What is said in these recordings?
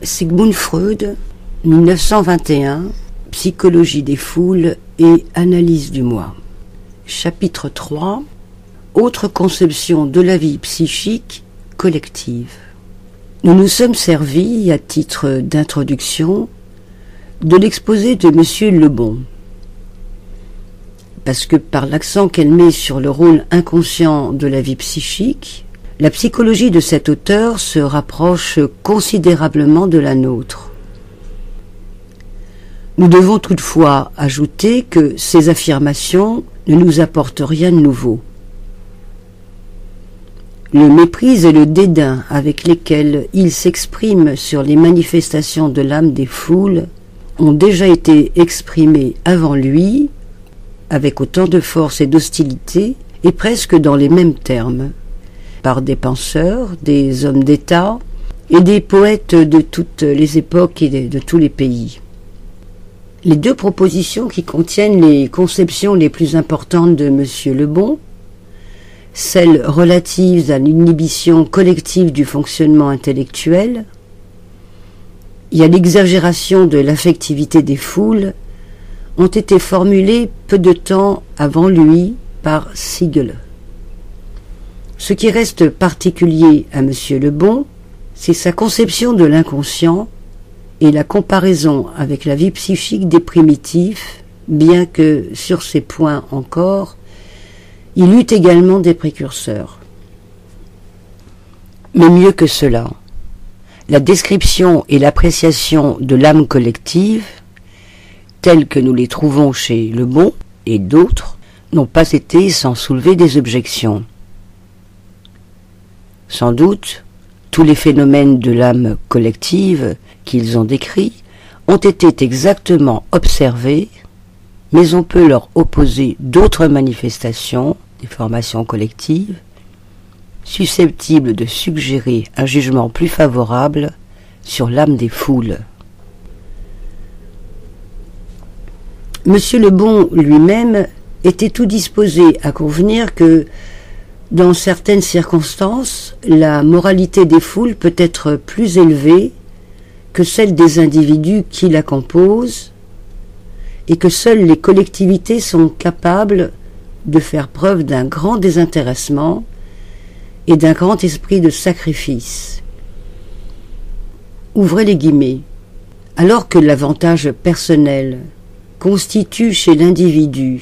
Sigmund Freud, 1921, Psychologie des foules et analyse du moi. Chapitre 3, Autre conception de la vie psychique collective. Nous nous sommes servis, à titre d'introduction, de l'exposé de M. Lebon, parce que par l'accent qu'elle met sur le rôle inconscient de la vie psychique, la psychologie de cet auteur se rapproche considérablement de la nôtre. Nous devons toutefois ajouter que ces affirmations ne nous apportent rien de nouveau. Le mépris et le dédain avec lesquels il s'exprime sur les manifestations de l'âme des foules ont déjà été exprimés avant lui, avec autant de force et d'hostilité, et presque dans les mêmes termes, par des penseurs, des hommes d'État et des poètes de toutes les époques et de tous les pays. Les deux propositions qui contiennent les conceptions les plus importantes de M. Lebon, celles relatives à l'inhibition collective du fonctionnement intellectuel et à l'exagération de l'affectivité des foules, ont été formulées peu de temps avant lui par Siegel. Ce qui reste particulier à M. Lebon, c'est sa conception de l'inconscient et la comparaison avec la vie psychique des primitifs, bien que, sur ces points encore, il eut également des précurseurs. Mais mieux que cela, la description et l'appréciation de l'âme collective, telles que nous les trouvons chez Lebon et d'autres, n'ont pas été sans soulever des objections. Sans doute, tous les phénomènes de l'âme collective qu'ils ont décrits ont été exactement observés, mais on peut leur opposer d'autres manifestations, des formations collectives, susceptibles de suggérer un jugement plus favorable sur l'âme des foules. M. Lebon lui-même était tout disposé à convenir que, dans certaines circonstances, la moralité des foules peut être plus élevée que celle des individus qui la composent, et que seules les collectivités sont capables de faire preuve d'un grand désintéressement et d'un grand esprit de sacrifice. Ouvrez les guillemets. Alors que l'avantage personnel constitue chez l'individu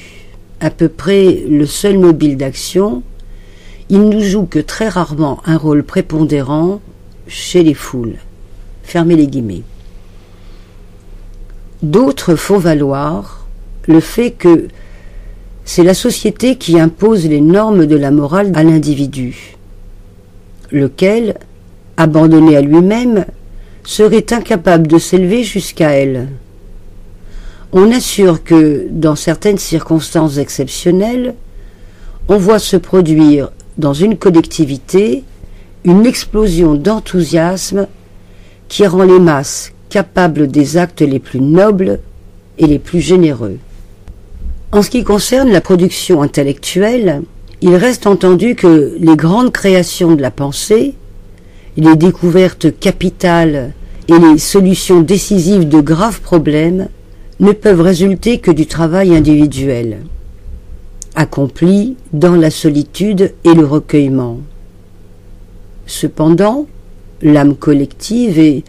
à peu près le seul mobile d'action, il ne joue que très rarement un rôle prépondérant chez les foules. Fermez les guillemets. D'autres font valoir le fait que c'est la société qui impose les normes de la morale à l'individu, lequel, abandonné à lui-même, serait incapable de s'élever jusqu'à elle. On assure que, dans certaines circonstances exceptionnelles, on voit se produire dans une collectivité une explosion d'enthousiasme qui rend les masses capables des actes les plus nobles et les plus généreux. En ce qui concerne la production intellectuelle, il reste entendu que les grandes créations de la pensée, les découvertes capitales et les solutions décisives de graves problèmes ne peuvent résulter que du travail individuel, accompli dans la solitude et le recueillement. Cependant, l'âme collective est,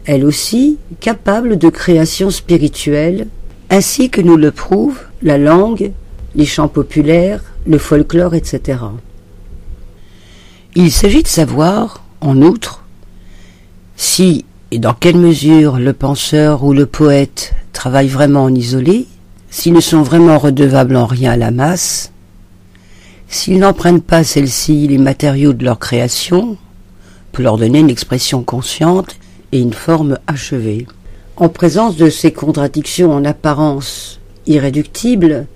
elle aussi, capable de création spirituelle, ainsi que nous le prouvent la langue, les chants populaires, le folklore, etc. Il s'agit de savoir, en outre, si et dans quelle mesure le penseur ou le poète travaille vraiment en isolé, s'ils ne sont vraiment redevables en rien à la masse, s'ils n'empruntent pas celle-ci les matériaux de leur création, pour leur donner une expression consciente et une forme achevée. En présence de ces contradictions en apparence irréductibles,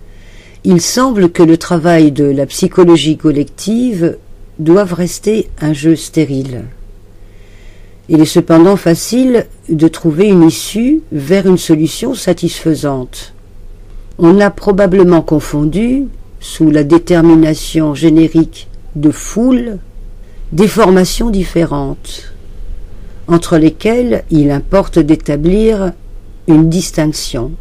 il semble que le travail de la psychologie collective doive rester un jeu stérile. Il est cependant facile de trouver une issue vers une solution satisfaisante. On a probablement confondu, sous la détermination générique de foule, des formations différentes. entre lesquels il importe d'établir une distinction.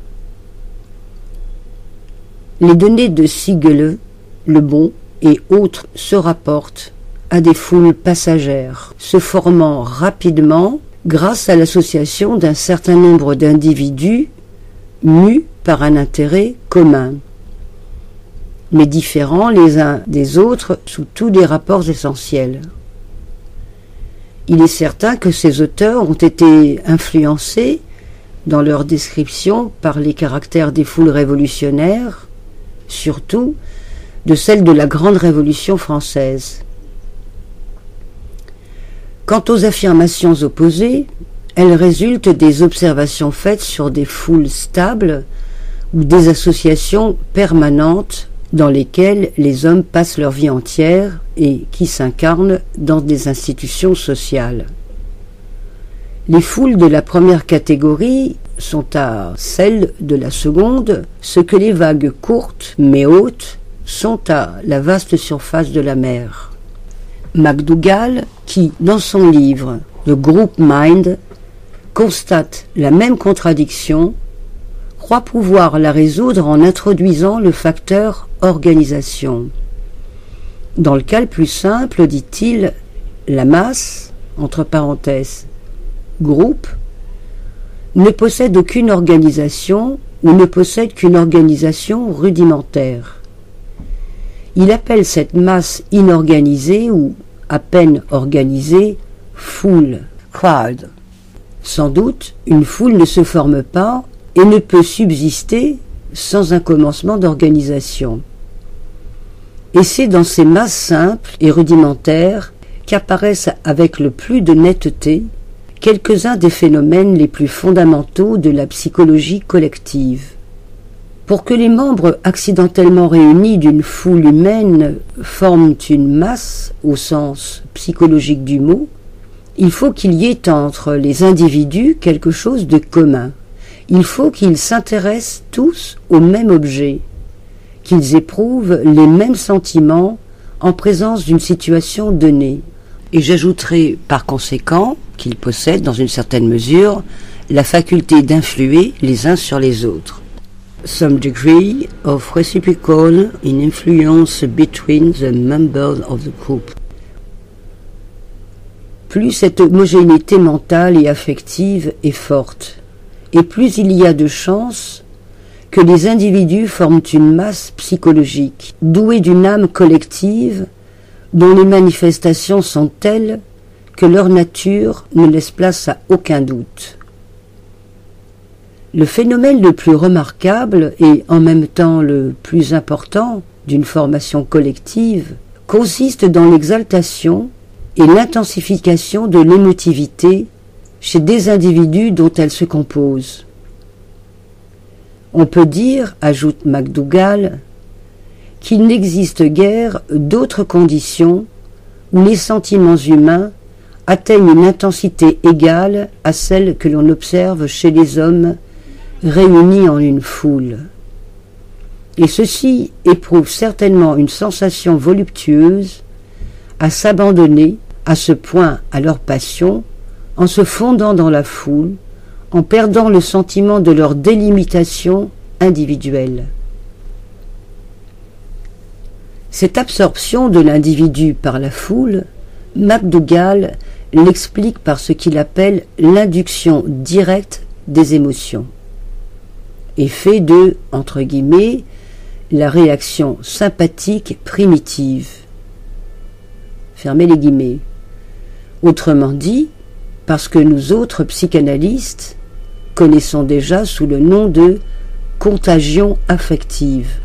Les données de Siegele, Le Bon et autres se rapportent à des foules passagères, se formant rapidement grâce à l'association d'un certain nombre d'individus mus par un intérêt commun, mais différents les uns des autres sous tous les rapports essentiels. Il est certain que ces auteurs ont été influencés dans leur description par les caractères des foules révolutionnaires, surtout de celles de la Grande Révolution française. Quant aux affirmations opposées, elles résultent des observations faites sur des foules stables ou des associations permanentes dans lesquelles les hommes passent leur vie entière et qui s'incarnent dans des institutions sociales. Les foules de la première catégorie sont à celles de la seconde ce que les vagues courtes mais hautes sont à la vaste surface de la mer. McDougall, qui, dans son livre « The Group Mind », constate la même contradiction, croit pouvoir la résoudre en introduisant le facteur organisation. Dans le cas le plus simple, dit-il, la masse, entre parenthèses, groupe, ne possède aucune organisation ou ne possède qu'une organisation rudimentaire. Il appelle cette masse inorganisée ou à peine organisée foule, crowd. Sans doute, une foule ne se forme pas et ne peut subsister sans un commencement d'organisation. Et c'est dans ces masses simples et rudimentaires qu'apparaissent avec le plus de netteté quelques-uns des phénomènes les plus fondamentaux de la psychologie collective. Pour que les membres accidentellement réunis d'une foule humaine forment une masse, au sens psychologique du mot, il faut qu'il y ait entre les individus quelque chose de commun. Il faut qu'ils s'intéressent tous au même objet, qu'ils éprouvent les mêmes sentiments en présence d'une situation donnée. Et j'ajouterai par conséquent qu'ils possèdent, dans une certaine mesure, la faculté d'influer les uns sur les autres. Some degree of reciprocal in influence between the members of the group. Plus cette homogénéité mentale et affective est forte, et plus il y a de chances que les individus forment une masse psychologique, douée d'une âme collective, dont les manifestations sont telles que leur nature ne laisse place à aucun doute. Le phénomène le plus remarquable et en même temps le plus important d'une formation collective consiste dans l'exaltation et l'intensification de l'émotivité chez des individus dont elle se compose. On peut dire, ajoute McDougall, qu'il n'existe guère d'autres conditions où les sentiments humains atteignent une intensité égale à celle que l'on observe chez les hommes réunis en une foule. Et ceux-ci éprouvent certainement une sensation voluptueuse à s'abandonner à ce point à leur passion, en se fondant dans la foule, en perdant le sentiment de leur délimitation individuelle. Cette absorption de l'individu par la foule, McDougall l'explique par ce qu'il appelle l'induction directe des émotions, effet de, entre guillemets, la réaction sympathique primitive. Fermez les guillemets. Autrement dit, parce que nous autres psychanalystes connaissons déjà sous le nom de contagion affective.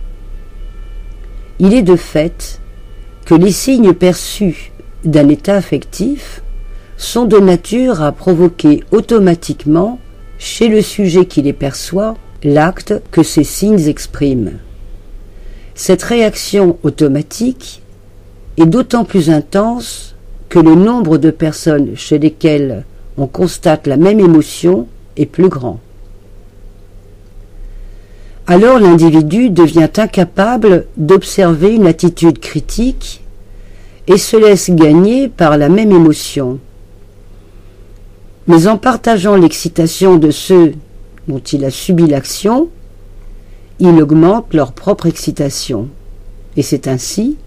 Il est de fait que les signes perçus d'un état affectif sont de nature à provoquer automatiquement chez le sujet qui les perçoit l'acte que ces signes expriment. Cette réaction automatique est d'autant plus intense que le nombre de personnes chez lesquelles on constate la même émotion est plus grand. Alors l'individu devient incapable d'observer une attitude critique et se laisse gagner par la même émotion. Mais en partageant l'excitation de ceux dont il a subi l'action, il augmente leur propre excitation. Et c'est ainsi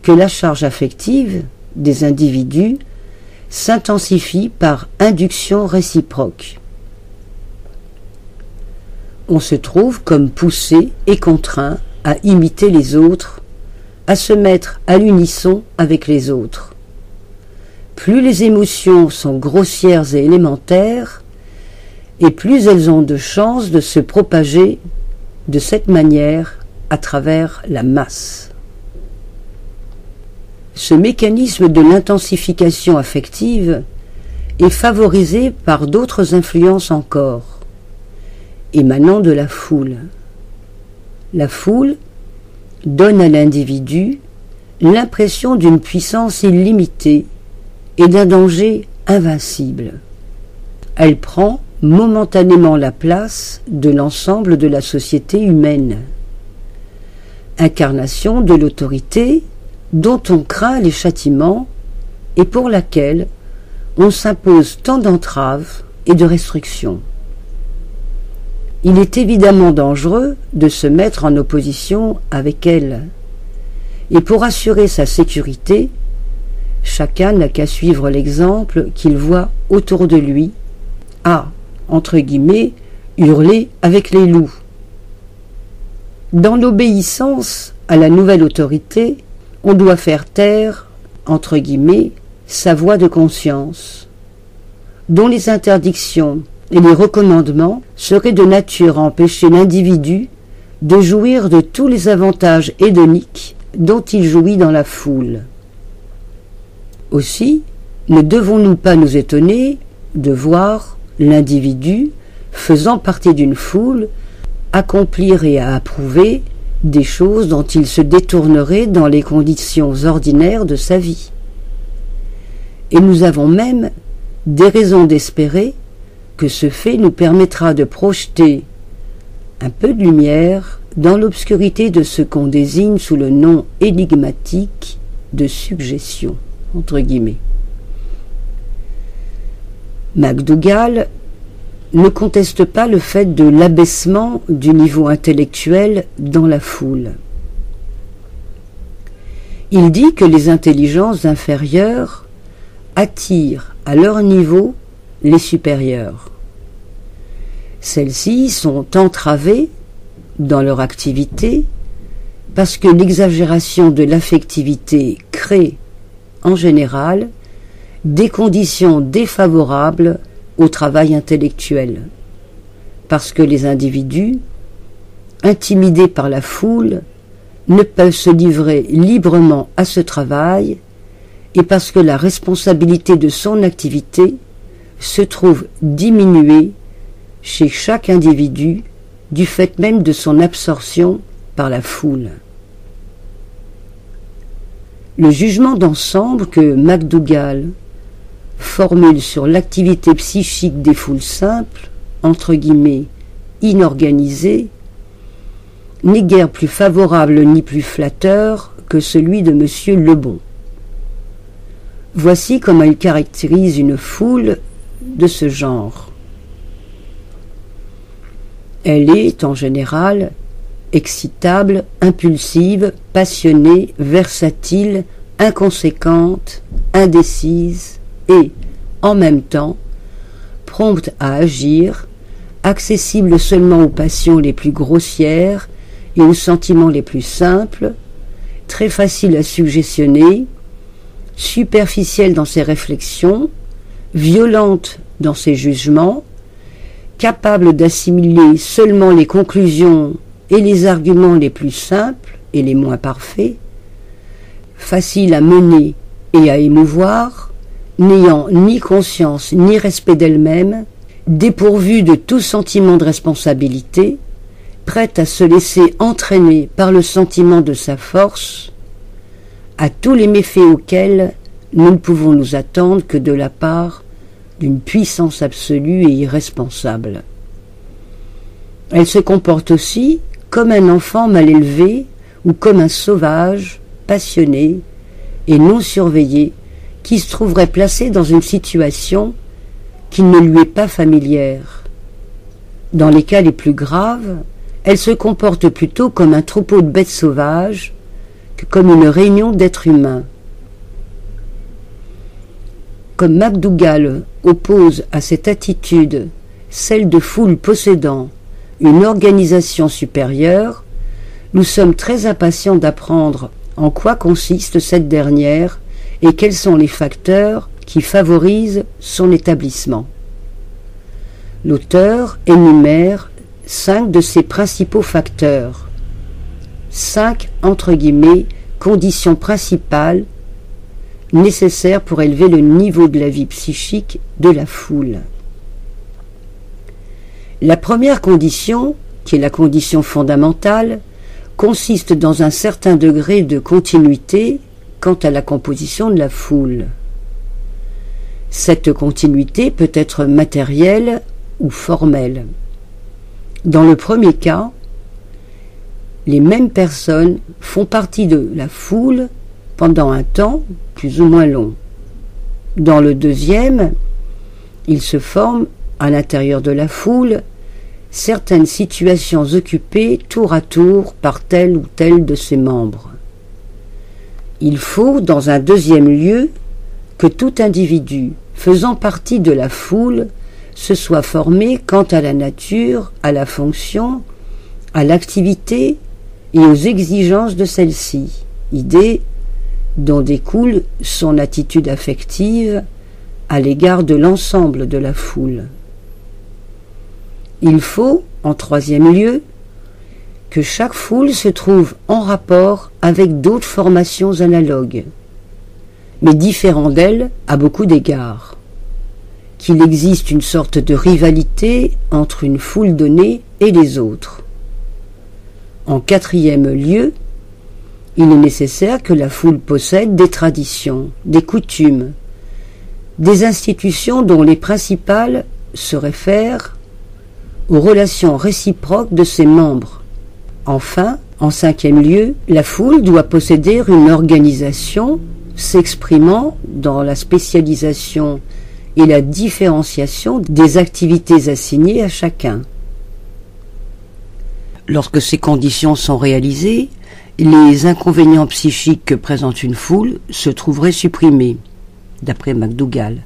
que la charge affective des individus s'intensifie par induction réciproque. On se trouve comme poussé et contraint à imiter les autres, à se mettre à l'unisson avec les autres. Plus les émotions sont grossières et élémentaires, et plus elles ont de chances de se propager de cette manière à travers la masse. Ce mécanisme de l'intensification affective est favorisé par d'autres influences encore, émanant de la foule. La foule donne à l'individu l'impression d'une puissance illimitée et d'un danger invincible. Elle prend momentanément la place de l'ensemble de la société humaine. Incarnation de l'autorité dont on craint les châtiments et pour laquelle on s'impose tant d'entraves et de restrictions. Il est évidemment dangereux de se mettre en opposition avec elle. Et pour assurer sa sécurité, chacun n'a qu'à suivre l'exemple qu'il voit autour de lui, à, entre guillemets, hurler avec les loups. Dans l'obéissance à la nouvelle autorité, on doit faire taire, entre guillemets, sa voix de conscience, dont les interdictions et les recommandements seraient de nature à empêcher l'individu de jouir de tous les avantages hédoniques dont il jouit dans la foule. Aussi, ne devons-nous pas nous étonner de voir l'individu, faisant partie d'une foule, accomplir et approuver des choses dont il se détournerait dans les conditions ordinaires de sa vie. Et nous avons même des raisons d'espérer que ce fait nous permettra de projeter un peu de lumière dans l'obscurité de ce qu'on désigne sous le nom énigmatique de suggestion, entre guillemets. MacDougall ne conteste pas le fait de l'abaissement du niveau intellectuel dans la foule. Il dit que les intelligences inférieures attirent à leur niveau les supérieurs. Celles-ci sont entravées dans leur activité parce que l'exagération de l'affectivité crée, en général, des conditions défavorables au travail intellectuel, parce que les individus, intimidés par la foule, ne peuvent se livrer librement à ce travail et parce que la responsabilité de son activité se trouve diminuée chez chaque individu du fait même de son absorption par la foule. Le jugement d'ensemble que MacDougall formule sur l'activité psychique des foules simples, entre guillemets, inorganisées, n'est guère plus favorable ni plus flatteur que celui de M. Lebon. Voici comment il caractérise une foule de ce genre. Elle est, en général, excitable, impulsive, passionnée, versatile, inconséquente, indécise et, en même temps, prompte à agir, accessible seulement aux passions les plus grossières et aux sentiments les plus simples, très facile à suggestionner, superficielle dans ses réflexions, violente dans ses jugements, capable d'assimiler seulement les conclusions et les arguments les plus simples et les moins parfaits, facile à mener et à émouvoir, n'ayant ni conscience ni respect d'elle-même, dépourvue de tout sentiment de responsabilité, prête à se laisser entraîner par le sentiment de sa force, à tous les méfaits auxquels nous ne pouvons nous attendre que de la part d'une puissance absolue et irresponsable. Elle se comporte aussi comme un enfant mal élevé ou comme un sauvage, passionné et non surveillé qui se trouverait placé dans une situation qui ne lui est pas familière. Dans les cas les plus graves, elle se comporte plutôt comme un troupeau de bêtes sauvages que comme une réunion d'êtres humains. Comme McDougall oppose à cette attitude celle de foules possédant une organisation supérieure, nous sommes très impatients d'apprendre en quoi consiste cette dernière et quels sont les facteurs qui favorisent son établissement. L'auteur énumère 5 de ses principaux facteurs, 5 entre guillemets conditions principales nécessaires pour élever le niveau de la vie psychique de la foule. La première condition, qui est la condition fondamentale, consiste dans un certain degré de continuité quant à la composition de la foule. Cette continuité peut être matérielle ou formelle. Dans le premier cas, les mêmes personnes font partie de la foule pendant un temps plus ou moins long. Dans le deuxième, il se forme à l'intérieur de la foule certaines situations occupées tour à tour par tel ou tel de ses membres. Il faut, dans un deuxième lieu, que tout individu faisant partie de la foule se soit formé quant à la nature, à la fonction, à l'activité et aux exigences de celle-ci, idée dont découle son attitude affective à l'égard de l'ensemble de la foule. Il faut, en troisième lieu, que chaque foule se trouve en rapport avec d'autres formations analogues, mais différents d'elles à beaucoup d'égards, qu'il existe une sorte de rivalité entre une foule donnée et les autres. En quatrième lieu, il est nécessaire que la foule possède des traditions, des coutumes, des institutions dont les principales se réfèrent aux relations réciproques de ses membres. Enfin, en cinquième lieu, la foule doit posséder une organisation s'exprimant dans la spécialisation et la différenciation des activités assignées à chacun. Lorsque ces conditions sont réalisées, les inconvénients psychiques que présente une foule se trouveraient supprimés, d'après McDougall.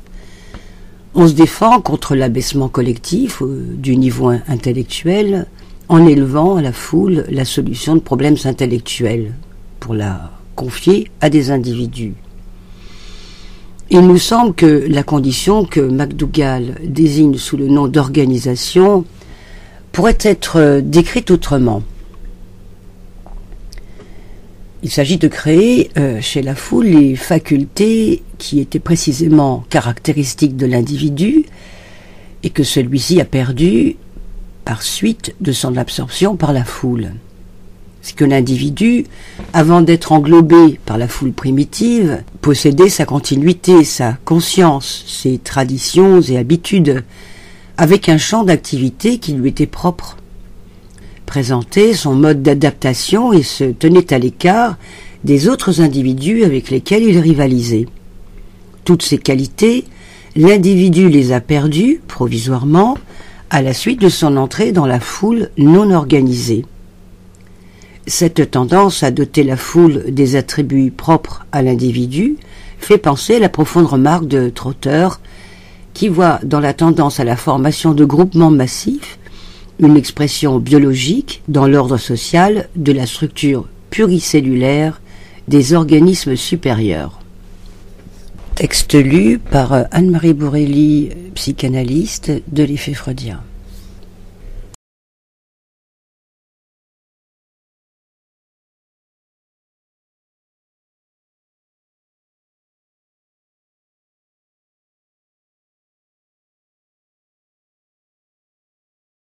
On se défend contre l'abaissement collectif du niveau intellectuel en élevant à la foule la solution de problèmes intellectuels pour la confier à des individus. Il nous semble que la condition que McDougall désigne sous le nom d'organisation pourrait être décrite autrement. Il s'agit de créer chez la foule les facultés qui étaient précisément caractéristiques de l'individu et que celui-ci a perdu par suite de son absorption par la foule. C'est que l'individu, avant d'être englobé par la foule primitive, possédait sa continuité, sa conscience, ses traditions et habitudes, avec un champ d'activité qui lui était propre. Présentait son mode d'adaptation et se tenait à l'écart des autres individus avec lesquels il rivalisait. Toutes ces qualités, l'individu les a perdues, provisoirement, à la suite de son entrée dans la foule non organisée. Cette tendance à doter la foule des attributs propres à l'individu fait penser à la profonde remarque de Trotter, qui voit dans la tendance à la formation de groupements massifs une expression biologique dans l'ordre social de la structure pluricellulaire des organismes supérieurs. Texte lu par Anne-Marie Bourrelly, psychanalyste, de l'effet freudien.